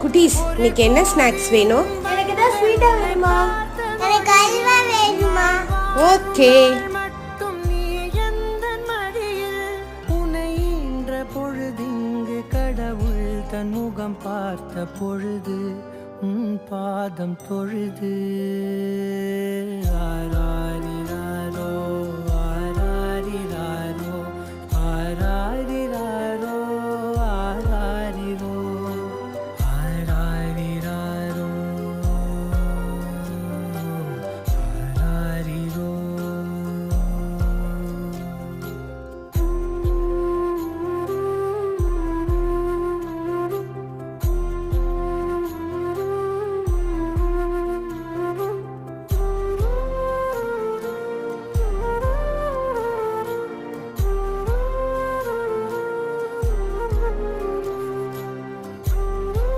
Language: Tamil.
குட்டீஸ், இன்னைக்கு என்ன ஸ்நாக்ஸ் வேணும்? எனக்கு தான் ஸ்வீட்டா வேணுமா? எனக்கு அல்வா வேணுமா? ஓகே. பொழுதிங்கு கடவுள் தன் முகம் பார்த்த பொழுது பாதம் தொழுது ஆராரி